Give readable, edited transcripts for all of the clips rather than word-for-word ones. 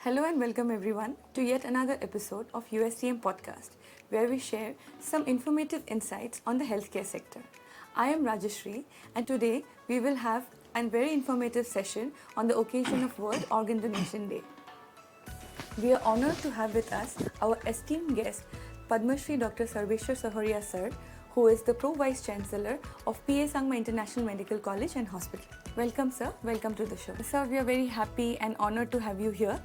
Hello and welcome everyone to yet another episode of USTM podcast, where we share some informative insights on the healthcare sector. I am Rajashri, and today we will have a very informative session on the occasion of World Organ Donation Day. We are honored to have with us our esteemed guest, Padmashri Dr. Sahariah sir, who is the Pro Vice Chancellor of PIMC International Medical College and Hospital. Welcome sir, welcome to the show. Sir, we are very happy and honored to have you here.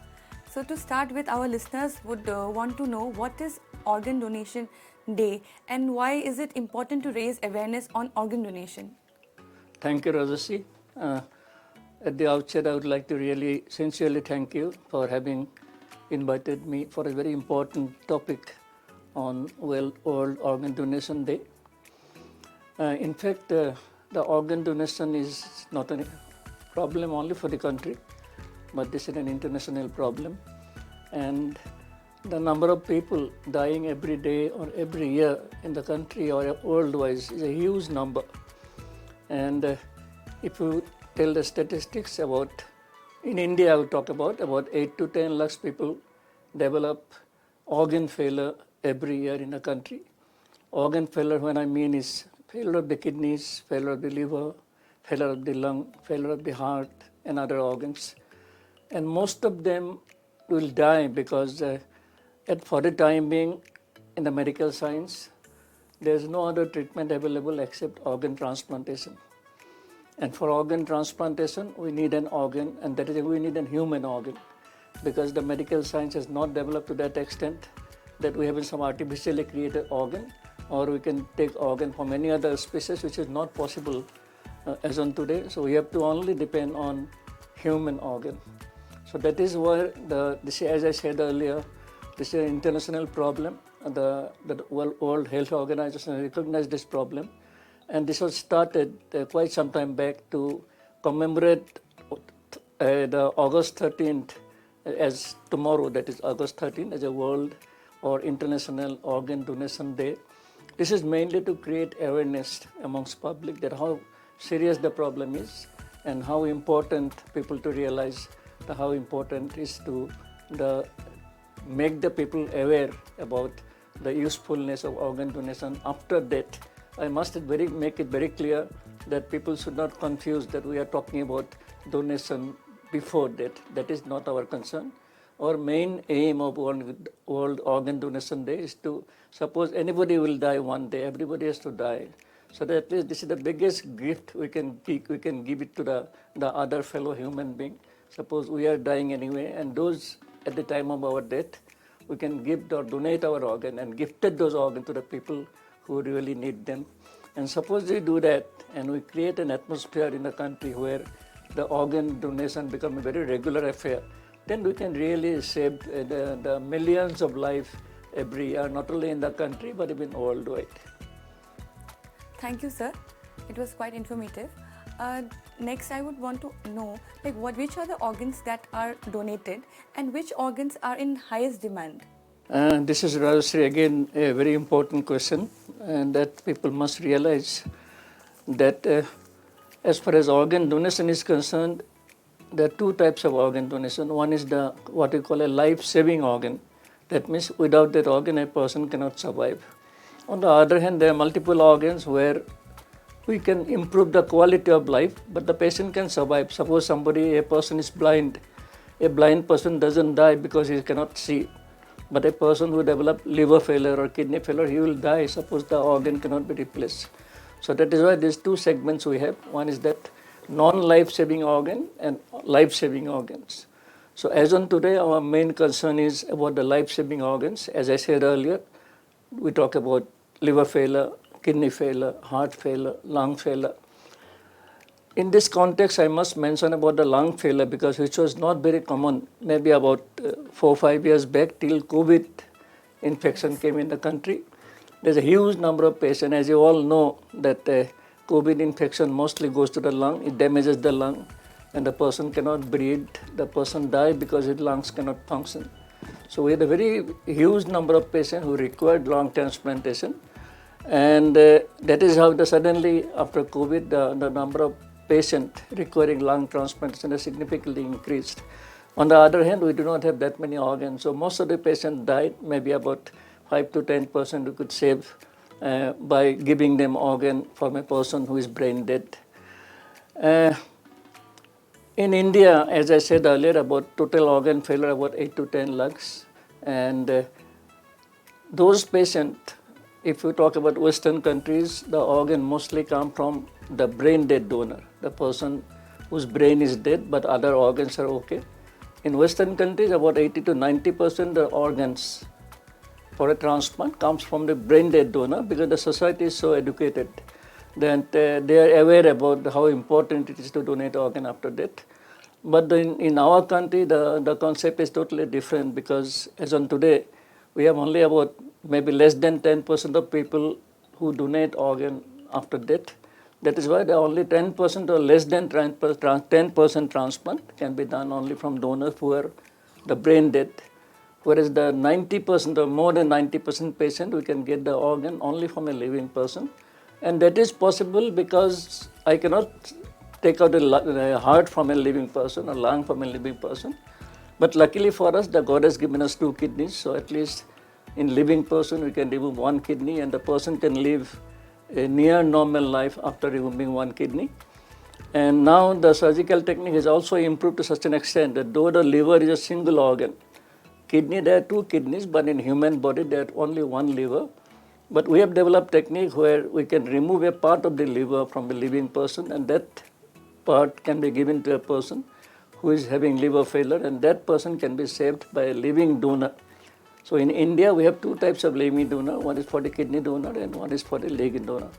So to start with, our listeners would want to know what is Organ Donation Day and why is it important to raise awareness on organ donation? Thank you, Rajashri. At the outset, I would like to really sincerely thank you for having invited me for a very important topic on World Organ Donation Day. In fact, the organ donation is not a problem only for the country, but this is an international problem. And the number of people dying every day or every year in the country or worldwide is a huge number. And if you tell the statistics about, in India I would talk about 8 to 10 lakhs people develop organ failure every year in the country. Organ failure, when I mean, is failure of the kidneys, failure of the liver, failure of the lung, failure of the heart and other organs. And most of them will die because for the time being in the medical science, there is no other treatment available except organ transplantation. And for organ transplantation, we need an organ, and that is we need a human organ, because the medical science has not developed to that extent that we have some artificially created organ, or we can take organ from any other species, which is not possible as on today. So we have to only depend on human organ. So that is where this, as I said earlier, this is an international problem. The World Health Organization recognized this problem, and this was started quite some time back to commemorate the August 13th as tomorrow, that is August 13th, as a World or International Organ Donation Day. This is mainly to create awareness amongst public that how serious the problem is and how important people to realize how important it is to make the people aware about the usefulness of organ donation after death. I must make it very clear that people should not confuse that we are talking about donation before death. That is not our concern. Our main aim of World Organ Donation Day is to, suppose anybody will die one day, everybody has to die. So that is, this is the biggest gift we can give it to the other fellow human being. Suppose we are dying anyway, and those at the time of our death, we can give or donate our organ and gifted those organs to the people who really need them. And suppose we do that and we create an atmosphere in the country where the organ donation becomes a very regular affair, then we can really save the millions of lives every year, not only in the country but even worldwide. Thank you, sir. It was quite informative. Next, I would want to know which are the organs that are donated and which organs are in highest demand? This is Rajashri, again a very important question, and that people must realize that as far as organ donation is concerned, there are two types of organ donation. One is what we call a life-saving organ. That means without that organ a person cannot survive. On the other hand, there are multiple organs where we can improve the quality of life, but the patient can survive. Suppose a person is blind. A blind person doesn't die because he cannot see. But a person who develops liver failure or kidney failure, he will die. Suppose the organ cannot be replaced. So that is why these two segments we have. One is that non-life-saving organ and life-saving organs. So as on today, our main concern is about the life-saving organs. As I said earlier, we talk about liver failure, kidney failure, heart failure, lung failure. In this context, I must mention about the lung failure, because which was not very common, maybe about 4 or 5 years back till COVID infection came in the country. There's a huge number of patients. As you all know, that COVID infection mostly goes to the lung. It damages the lung and the person cannot breathe. The person dies because his lungs cannot function. So we had a very huge number of patients who required lung transplantation. And that is how suddenly after COVID, the number of patients requiring lung transplantation has significantly increased. On the other hand, we do not have that many organs. So most of the patients died, maybe about 5 to 10% we could save by giving them organ from a person who is brain dead. In India, as I said earlier, about total organ failure, about 8 to 10 lakhs. And those patients, if you talk about Western countries, the organ mostly come from the brain dead donor, the person whose brain is dead but other organs are okay. In Western countries, about 80 to 90% of the organs for a transplant comes from the brain dead donor, because the society is so educated that they are aware about how important it is to donate organ after death. But in our country, the concept is totally different, because as on today, we have only about maybe less than 10% of people who donate organ after death. That is why there are only 10% or less than 10% transplant can be done only from donors who are the brain dead. Whereas the 90% or more than 90% patient, we can get the organ only from a living person. And that is possible because I cannot take out a heart from a living person or lung from a living person. But luckily for us, the God has given us 2 kidneys. So at least in living person, we can remove 1 kidney and the person can live a near normal life after removing 1 kidney. And now the surgical technique has also improved to such an extent that though the liver is a single organ, kidney, there are 2 kidneys, but in human body there are only 1 liver. But we have developed technique where we can remove a part of the liver from a living person, and that part can be given to a person who is having liver failure, and that person can be saved by a living donor. So in India, we have 2 types of living donor. One is for the kidney donor and one is for the leg donor.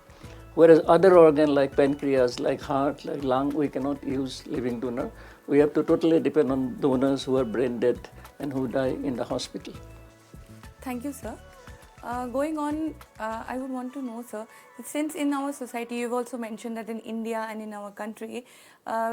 Whereas other organ like pancreas, like heart, like lung, we cannot use living donor. We have to totally depend on donors who are brain dead and who die in the hospital. Thank you, sir. Going on, I would want to know, sir, since in our society, you've also mentioned that in India and in our country,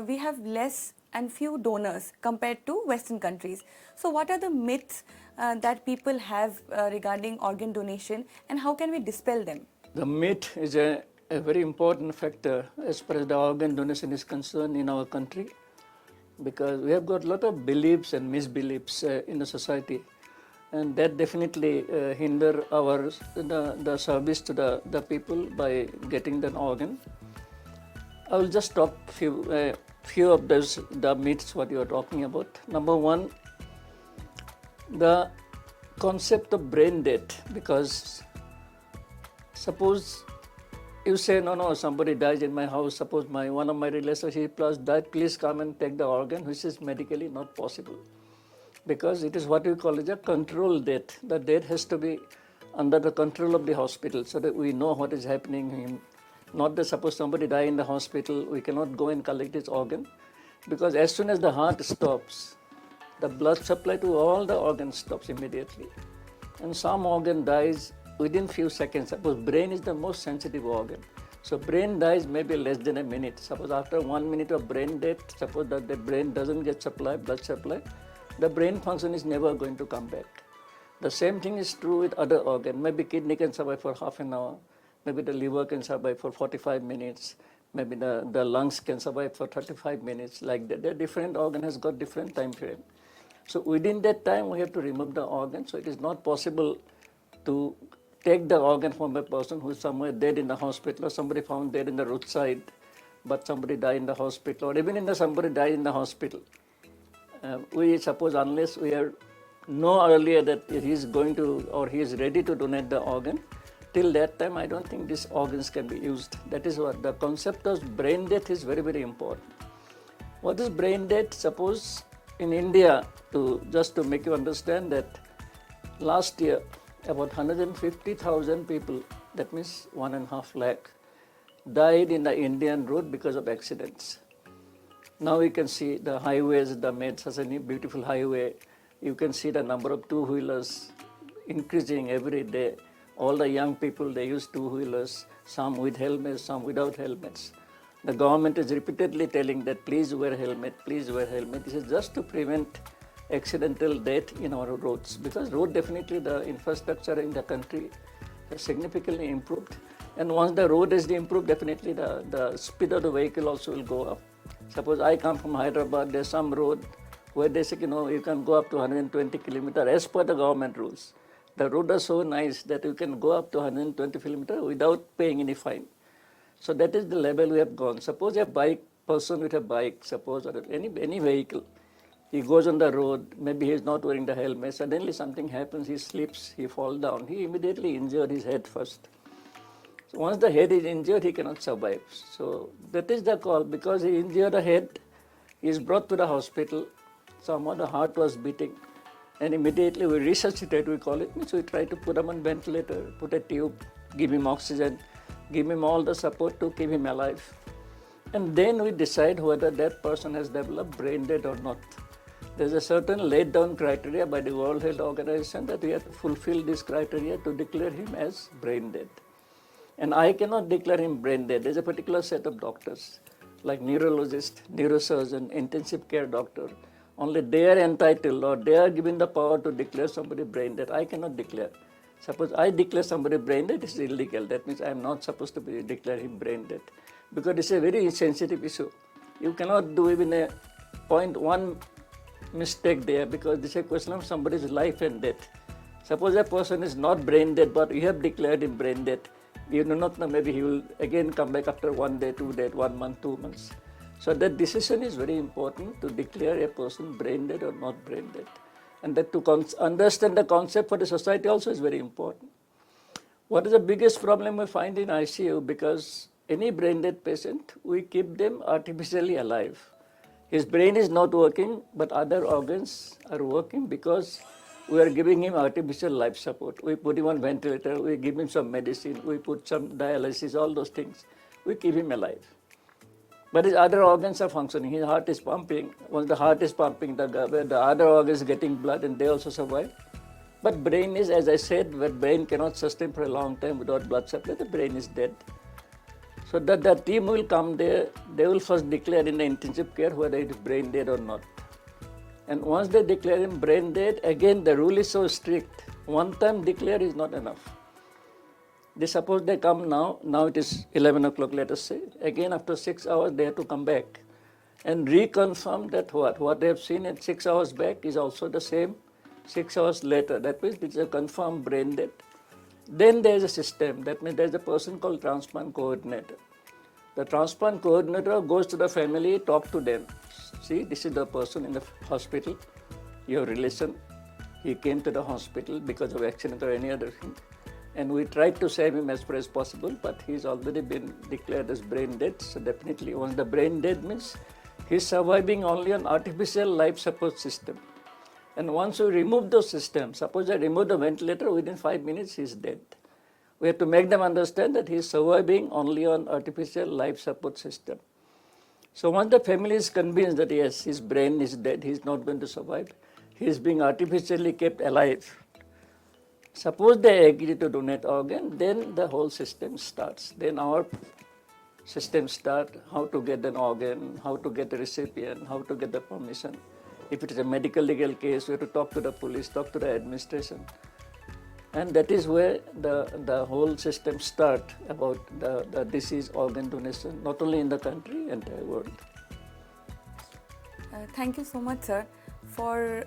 we have less and few donors compared to Western countries. So what are the myths that people have regarding organ donation, and how can we dispel them? The myth is a very important factor as far as the organ donation is concerned in our country, because we have got a lot of beliefs and misbeliefs in the society, and that definitely hinder the service to the people by getting the organ. I will just talk few of the myths what you are talking about. Number 1, the concept of brain death, because suppose you say, no, somebody dies in my house, suppose one of my relatives died, please come and take the organ, which is medically not possible. Because it is what we call as a controlled death. The death has to be under the control of the hospital so that we know what is happening. Not that suppose somebody dies in the hospital, we cannot go and collect his organ. Because as soon as the heart stops, the blood supply to all the organs stops immediately. And some organ dies within few seconds. Suppose brain is the most sensitive organ. So brain dies maybe less than a minute. Suppose after 1 minute of brain death, suppose that the brain doesn't get blood supply, the brain function is never going to come back. The same thing is true with other organs. Maybe kidney can survive for half an hour. Maybe the liver can survive for 45 minutes. Maybe the lungs can survive for 35 minutes. Like that. The different organ has got different time frame. So within that time, we have to remove the organ. So it is not possible to take the organ from a person who is somewhere dead in the hospital, or somebody found dead in the roadside, but somebody died in the hospital, or even somebody died in the hospital. We suppose unless we know earlier that he is going to or he is ready to donate the organ, till that time I don't think these organs can be used. That is what the concept of brain death is very, very important. What is brain death? Suppose in India, just to make you understand that last year about 150,000 people, that means 1.5 lakh, died in the Indian road because of accidents. Now you can see the highways, they made such a beautiful highway. You can see the number of two-wheelers increasing every day. All the young people, they use two-wheelers, some with helmets, some without helmets. The government is repeatedly telling that please wear helmet, please wear helmet. This is just to prevent accidental death in our roads, because road definitely the infrastructure in the country has significantly improved. And once the road is improved, definitely the speed of the vehicle also will go up. Suppose I come from Hyderabad, there's some road where they say, you can go up to 120 kilometers as per the government rules. The roads are so nice that you can go up to 120 kilometers without paying any fine. So that is the level we have gone. Suppose a person with a bike, suppose, or any vehicle, he goes on the road, maybe he is not wearing the helmet, suddenly something happens, he slips, he falls down, he immediately injured his head first. So once the head is injured, he cannot survive. So that is the call, because he injured the head, he is brought to the hospital, somehow the heart was beating, and immediately we resuscitate, we call it. So we try to put him on ventilator, put a tube, give him oxygen, give him all the support to keep him alive. And then we decide whether that person has developed brain dead or not. There's a certain laid down criteria by the World Health Organization that we have to fulfill this criteria to declare him as brain dead. And I cannot declare him brain dead. There's a particular set of doctors, like neurologist, neurosurgeon, intensive care doctor. Only they are entitled, or they are given the power to declare somebody brain dead. I cannot declare. Suppose I declare somebody brain dead, it's illegal. That means I am not supposed to declare him brain dead, because it's a very sensitive issue. You cannot do even a 0.1 mistake there, because this is a question of somebody's life and death. Suppose a person is not brain dead, but you have declared him brain dead. You do not know, maybe he will again come back after 1 day, 2 days, 1 month, 2 months. So that decision is very important, to declare a person brain dead or not brain dead. And that to understand the concept for the society also is very important. What is the biggest problem we find in ICU? Because any brain dead patient, we keep them artificially alive. His brain is not working, but other organs are working, because we are giving him artificial life support. We put him on ventilator, we give him some medicine, we put some dialysis, all those things. We keep him alive. But his other organs are functioning. His heart is pumping. Once the heart is pumping, the other organs is getting blood, and they also survive. But brain is, as I said, when brain cannot sustain for a long time without blood supply, the brain is dead. So that the team will come there, they will first declare in the intensive care whether it is brain dead or not. And once they declare him brain dead, again the rule is so strict. One time declare is not enough. Suppose they come now it is 11 o'clock, let us say. Again after 6 hours they have to come back and reconfirm that what they have seen at 6 hours back is also the same 6 hours later. That means it is a confirmed brain dead. Then there is a system. That means there is a person called transplant coordinator. The transplant coordinator goes to the family, talk to them. See, this is the person in the hospital, your relation. He came to the hospital because of accident or any other thing. And we tried to save him as far as possible, but he's already been declared as brain dead. So definitely once the brain dead means he's surviving only on artificial life support system. And once we remove those systems, suppose I remove the ventilator, within 5 minutes he's dead. We have to make them understand that he's surviving only on artificial life support system. So once the family is convinced that yes, his brain is dead, he's not going to survive, he is being artificially kept alive. Suppose they agree to donate organ, then the whole system starts. Then our system starts, how to get an organ, how to get the recipient, how to get the permission. If it is a medical legal case, we have to talk to the police, talk to the administration. And that is where the whole system starts about the disease organ donation, not only in the country, entire world. Thank you so much, sir, for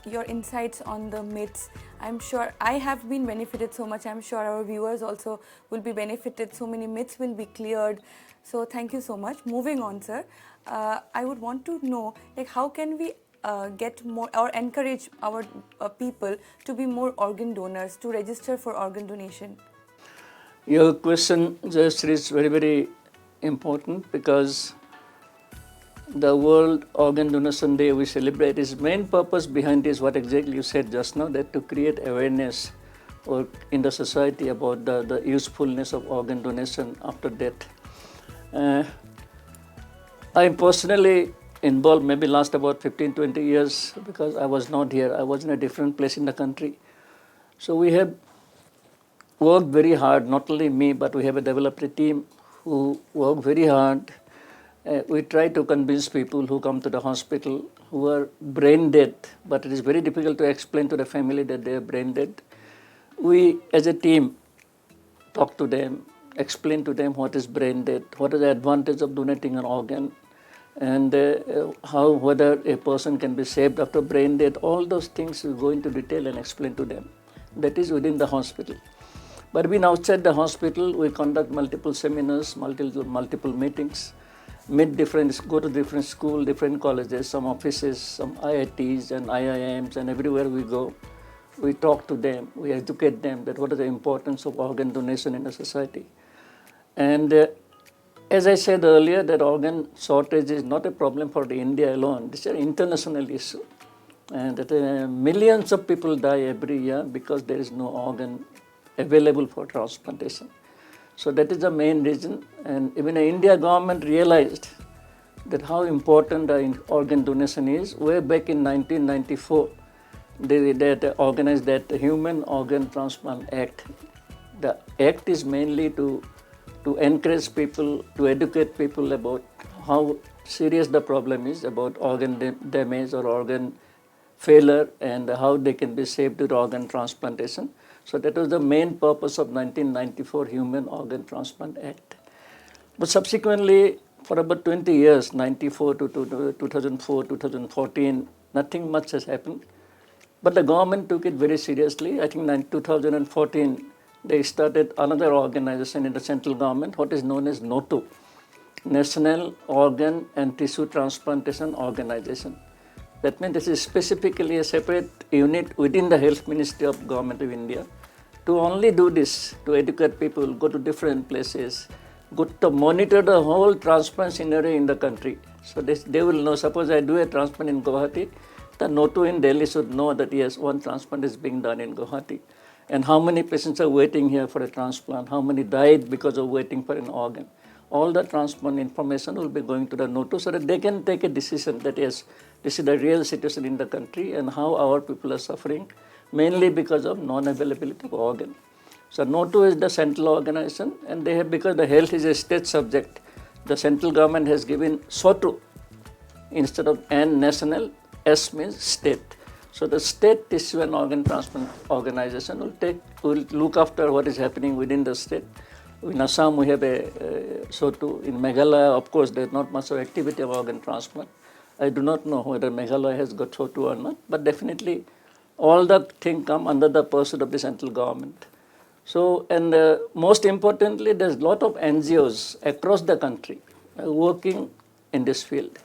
your insights on the myths. I'm sure I have been benefited so much. I'm sure our viewers also will be benefited. So many myths will be cleared. So thank you so much. Moving on, sir, I would want to know, like, how can we get more or encourage our people to be more organ donors, to register for organ donation? Your question, Jyashree, is very, very important, because the World Organ Donation Day we celebrate, its main purpose behind is what exactly you said just now, that to create awareness or in the society about the usefulness of organ donation after death. I am personally involved maybe last about 15-20 years, because I was not here. I was in a different place in the country. So we have worked very hard, not only me, but we have developed a team who work very hard. We try to convince people who come to the hospital who are brain dead, but it is very difficult to explain to the family that they are brain dead. We as a team talk to them, explain to them what is brain dead, what is the advantage of donating an organ, and how whether a person can be saved after brain death. All those things we go into detail and explain to them. That is within the hospital. But when outside the hospital, we conduct multiple seminars, multiple meetings, go to different schools, different colleges, some offices, some IITs and IIMs, and everywhere we go, we talk to them, we educate them that what is the importance of organ donation in a society. And as I said earlier, that organ shortage is not a problem for India alone. This is an international issue. And that millions of people die every year because there is no organ available for transplantation. So that is the main reason. And even the India government realized that how important organ donation is. Way back in 1994, they organized that Human Organ Transplant Act. The act is mainly to encourage people, to educate people about how serious the problem is about organ damage or organ failure and how they can be saved with organ transplantation. So that was the main purpose of 1994 Human Organ Transplant Act. But subsequently, for about 20 years, 94 to 2004, 2014, nothing much has happened. But the government took it very seriously. I think in 2014, they started another organization in the central government, what is known as NOTO, National Organ and Tissue Transplantation Organization. That means this is specifically a separate unit within the Health Ministry of Government of India to only do this, to educate people, go to different places, go to monitor the whole transplant scenario in the country. So they will know, suppose I do a transplant in Guwahati, the NOTO in Delhi should know that yes, one transplant is being done in Guwahati. And how many patients are waiting here for a transplant, how many died because of waiting for an organ. All the transplant information will be going to the NOTO so that they can take a decision that yes, this is the real situation in the country and how our people are suffering, mainly because of non-availability of organ. So NOTO is the central organization, and they have, because the health is a state subject, the central government has given SOTO instead of N national, S means state. So the state tissue and organ transplant organization will look after what is happening within the state. In Assam we have a SOTO. In Meghalaya, of course, there is not much of activity of organ transplant. I do not know whether Meghalaya has got SOTO or not, but definitely all the things come under the pursuit of the central government. So, and most importantly, there's a lot of NGOs across the country working in this field.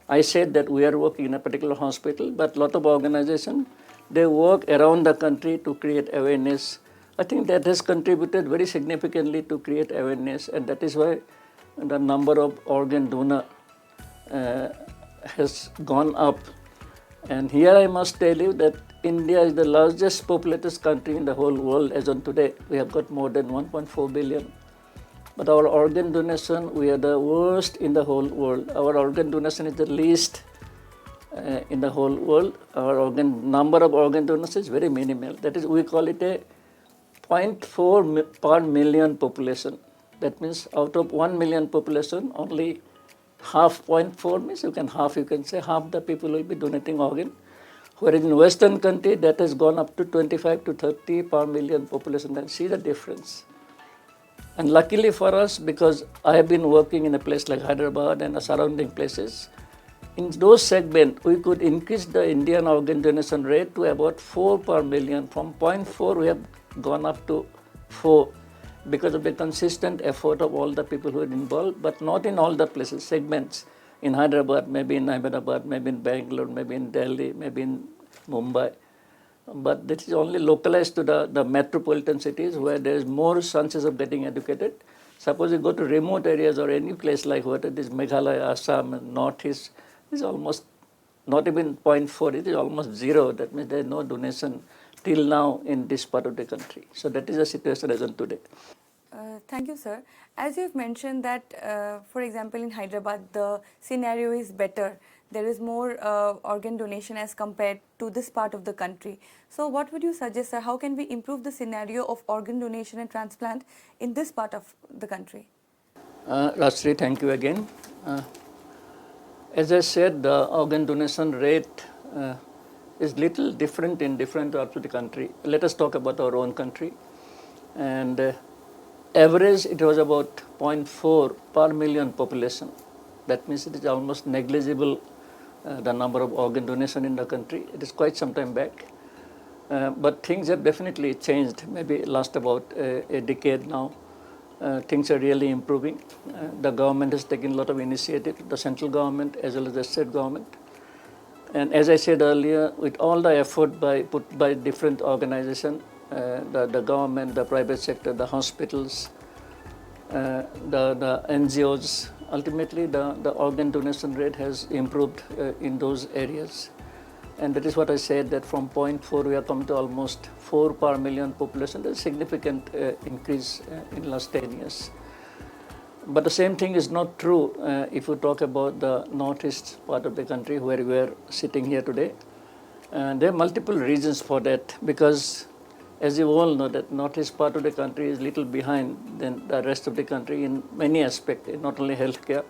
I said that we are working in a particular hospital, but a lot of organizations, they work around the country to create awareness. I think that has contributed very significantly to create awareness, and that is why the number of organ donors has gone up. And here I must tell you that India is the largest populated country in the whole world as on today. We have got more than 1.4 billion. But our organ donation, we are the worst in the whole world. Our organ donation is the least in the whole world. Our number of organ donors is very minimal. That is, we call it a 0.4 per million population. That means out of 1 million population, only half, 0.4 means you can say half the people will be donating organ. Whereas in Western country, that has gone up to 25 to 30 per million population. Then see the difference. And luckily for us, because I have been working in a place like Hyderabad and the surrounding places, in those segments, we could increase the Indian organ donation rate to about 4 per million. From 0.4, we have gone up to 4 because of the consistent effort of all the people who are involved, but not in all the places, segments. In Hyderabad, maybe in Ahmedabad, maybe in Bangalore, maybe in Delhi, maybe in Mumbai. But this is only localized to the metropolitan cities where there is more chances of getting educated. Suppose you go to remote areas or any place like what it is, Meghalaya, Assam, Northeast, it's almost not even 0.4, it is almost 0. That means there is no donation till now in this part of the country. So that is the situation as of today. Thank you, sir. As you've mentioned that, for example, in Hyderabad, the scenario is better. There is more organ donation as compared to this part of the country. So what would you suggest, sir? How can we improve the scenario of organ donation and transplant in this part of the country? Rajshri, thank you again. As I said, the organ donation rate is little different in different parts of the country. Let us talk about our own country. And average, it was about 0.4 per million population. That means it is almost negligible, the number of organ donation in the country. It is quite some time back. But things have definitely changed, maybe last about a decade now. Things are really improving. The government has taken a lot of initiative, the central government as well as the state government. And as I said earlier, with all the effort put by different organizations, the government, the private sector, the hospitals, the NGOs, ultimately the organ donation rate has improved in those areas. And that is what I said, that from 0.4 we are coming to almost 4 per million population. There's a significant increase in last 10 years. But the same thing is not true if you talk about the northeast part of the country where we are sitting here today. There are multiple reasons for that, because as you all know that northeast part of the country is little behind than the rest of the country in many aspects, not only healthcare.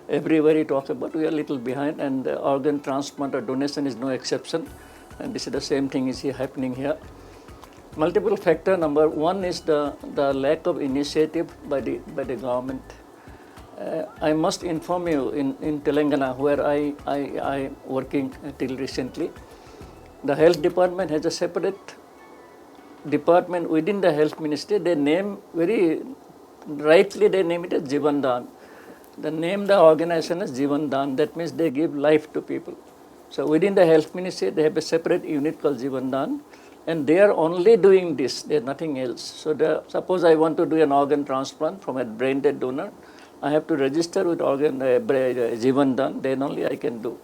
Everywhere you talk about, we are a little behind, and the organ transplant or donation is no exception. And this is the same thing is happening here. Multiple factor. Number one is the lack of initiative by the government. I must inform you, in Telangana, where I working till recently, the health department has a separate department within the health ministry. They name very rightly, they name it as Jivan Dan. They name the organization as Jivan Dan. That means they give life to people. So within the health ministry, they have a separate unit called Jivan Dan, and they are only doing this. They are nothing else. So suppose I want to do an organ transplant from a brain dead donor, I have to register with Jivan Dan. Then only I can do.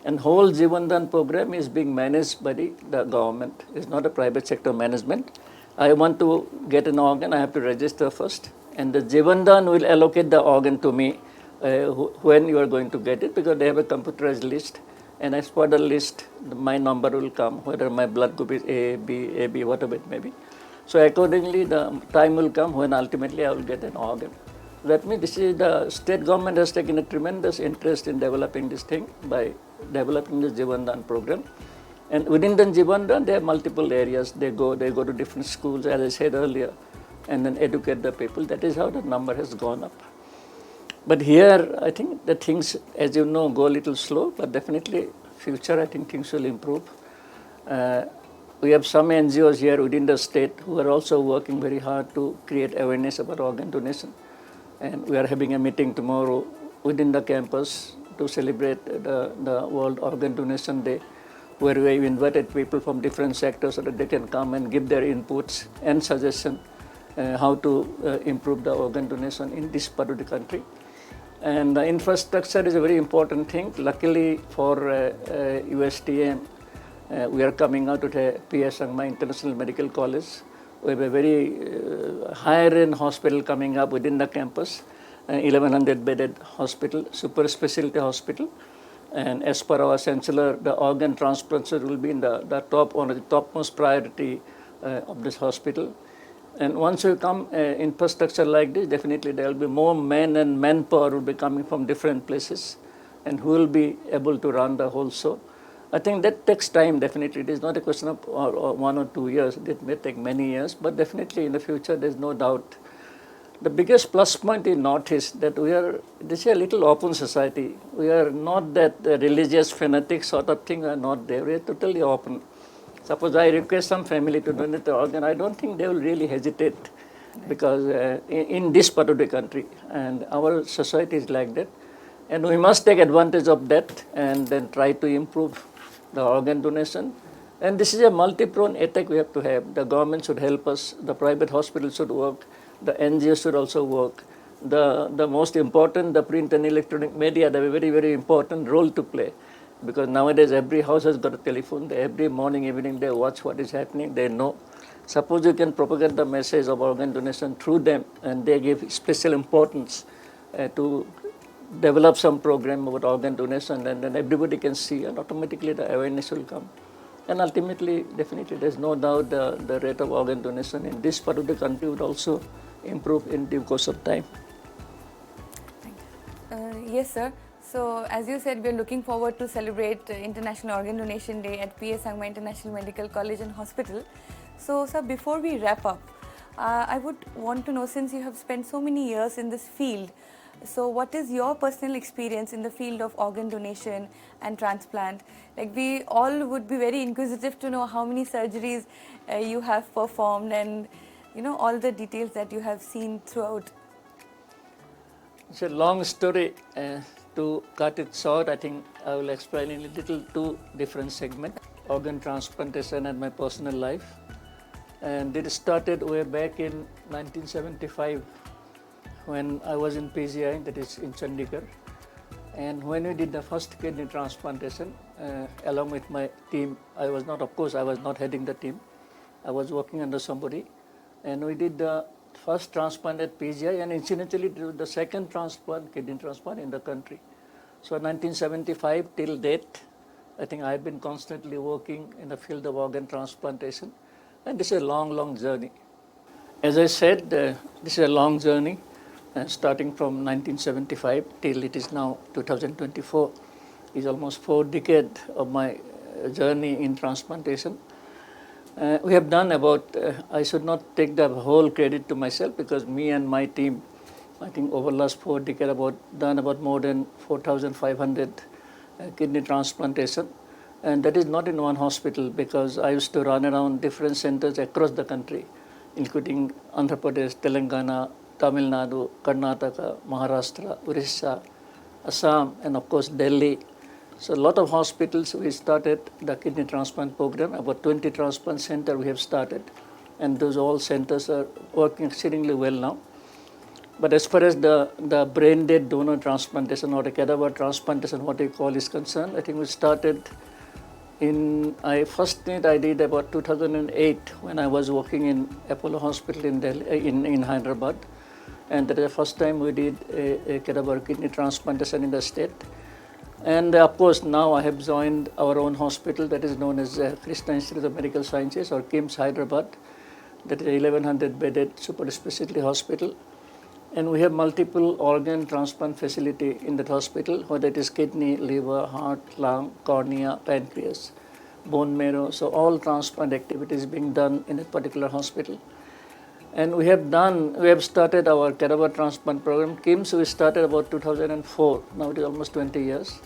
And whole Jivan Dan program is being managed by the government. It's not a private sector management. I want to get an organ, I have to register first, and the Jivan Dan will allocate the organ to me when you are going to get it, because they have a computerized list, and as per the list, my number will come, whether my blood group is A, B, whatever it may be. So accordingly, the time will come when ultimately I will get an organ. That means this is the state government has taken a tremendous interest in developing this thing by developing this Jivan Dan program. And within the Jivan Dan, there are multiple areas. They go to different schools, as I said earlier, and then educate the people. That is how the number has gone up. But here, I think the things, as you know, go a little slow, but definitely future, I think things will improve. We have some NGOs here within the state who are also working very hard to create awareness about organ donation. And we are having a meeting tomorrow within the campus to celebrate the World Organ Donation Day, where we have invited people from different sectors so that they can come and give their inputs and suggestions how to improve the organ donation in this part of the country. And the infrastructure is a very important thing. Luckily for USTM, we are coming out with a PS Sangma International Medical College. We have a very higher-end hospital coming up within the campus, 1,100 bedded hospital, super specialty hospital. And as per our chancellor, the organ transplantation will be in the top, one of the topmost priority of this hospital. And once you come infrastructure like this, definitely there will be more men and manpower will be coming from different places, and who will be able to run the whole show. I think that takes time, definitely. It is not a question of 1 or 2 years. It may take many years, but definitely in the future, there is no doubt. The biggest plus point in Northeast that this is a little open society. We are not that religious fanatic sort of thing. We are not there. We are totally open. Suppose I request some family to donate the organ, I don't think they will really hesitate, because in this part of the country, and our society is like that. And we must take advantage of that and then try to improve the organ donation. And this is a multi-pronged attack we have to have. The government should help us, the private hospitals should work, the NGOs should also work. The most important, the print and electronic media, they have a very, very important role to play. Because nowadays every house has got a telephone. Every morning, evening, they watch what is happening, they know. Suppose you can propagate the message of organ donation through them, and they give special importance to develop some program about organ donation, and then everybody can see, and automatically the awareness will come. And ultimately, definitely, there's no doubt the rate of organ donation in this part of the country would also improve in due course of time. Yes, sir. So, as you said, we are looking forward to celebrate International Organ Donation Day at PS Sangma International Medical College and Hospital. So, sir, before we wrap up, I would want to know, since you have spent so many years in this field, So what is your personal experience in the field of organ donation and transplant? Like, we all would be very inquisitive to know how many surgeries you have performed, and all the details that you have seen throughout. It's a long story. To cut it short, I think I will explain in a little two different segments: organ transplantation and my personal life. And it started way back in 1975 when I was in PGI, that is in Chandigarh. And when we did the first kidney transplantation, along with my team, I was not heading the team. I was working under somebody. And we did the first transplant at PGI, and incidentally did the second kidney transplant in the country. So 1975 till date, I think I've been constantly working in the field of organ transplantation, and this is a long, long journey. As I said, this is a long journey, starting from 1975 till it is now 2024. It's almost 4 decades of my journey in transplantation. We have done about, I should not take the whole credit to myself, because me and my team, I think over the last 4 decades, done about more than 4,500 kidney transplantation. And that is not in one hospital, because I used to run around different centers across the country, including Andhra Pradesh, Telangana, Tamil Nadu, Karnataka, Maharashtra, Orissa, Assam, and of course Delhi. So a lot of hospitals, we started the kidney transplant program. About 20 transplant centers we have started, and those all centers are working exceedingly well now. But as far as the brain dead donor transplantation or the cadaver transplantation, what we call, is concerned, I think we started first did I did about 2008 when I was working in Apollo Hospital in Delhi, in Hyderabad, and that is the first time we did a cadaver kidney transplantation in the state. And of course now I have joined our own hospital that is known as Krishna Institute of Medical Sciences, or PIMC Hyderabad, that is a 1100 bedded super specialty hospital. And we have multiple organ transplant facility in that hospital, whether it is kidney, liver, heart, lung, cornea, pancreas, bone marrow. So all transplant activities being done in a particular hospital. And we have started our cadaver transplant program. KIMS we started about 2004. Now it is almost 20 years.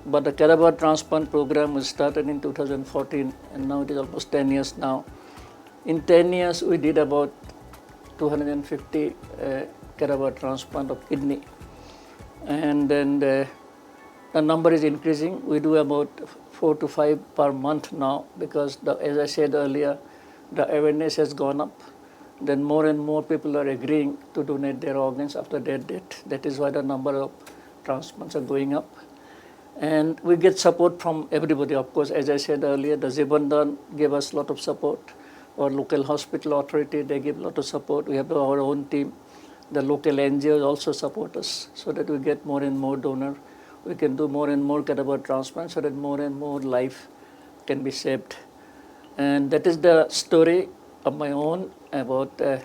But the cadaver transplant program was started in 2014, and now it is almost 10 years now. In 10 years, we did about 250 cadaver transplant of kidney, and then the number is increasing. We do about 4 to 5 per month now, because as I said earlier, the awareness has gone up. Then more and more people are agreeing to donate their organs after their death. That is why the number of transplants are going up. And we get support from everybody. Of course, as I said earlier, the Zibandan gave us a lot of support. Our local hospital authority, they give a lot of support. We have our own team. The local NGOs also support us, so that we get more and more donor. We can do more and more cadaver transplants, so that more and more life can be saved. And that is the story of my own about a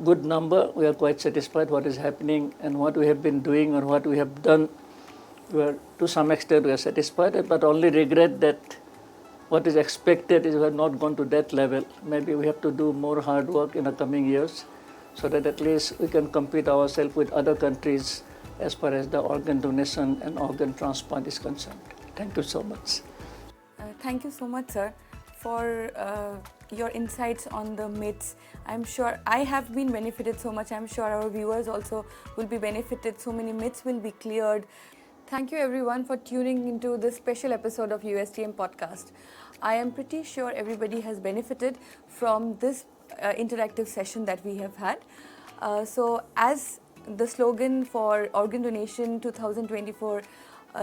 good number. We are quite satisfied what is happening and what we have been doing or what we have done. To some extent we are satisfied, but only regret that what is expected is we have not gone to that level. Maybe we have to do more hard work in the coming years, so that at least we can compete ourselves with other countries as far as the organ donation and organ transplant is concerned. Thank you so much. Thank you so much, sir, for your insights on the myths. I'm sure I have been benefited so much. I'm sure our viewers also will be benefited. So many myths will be cleared. Thank you everyone for tuning into this special episode of USTM podcast. I am pretty sure everybody has benefited from this interactive session that we have had. So as the slogan for Organ Donation 2024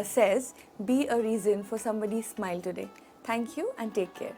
says, be a reason for somebody's smile today. Thank you and take care.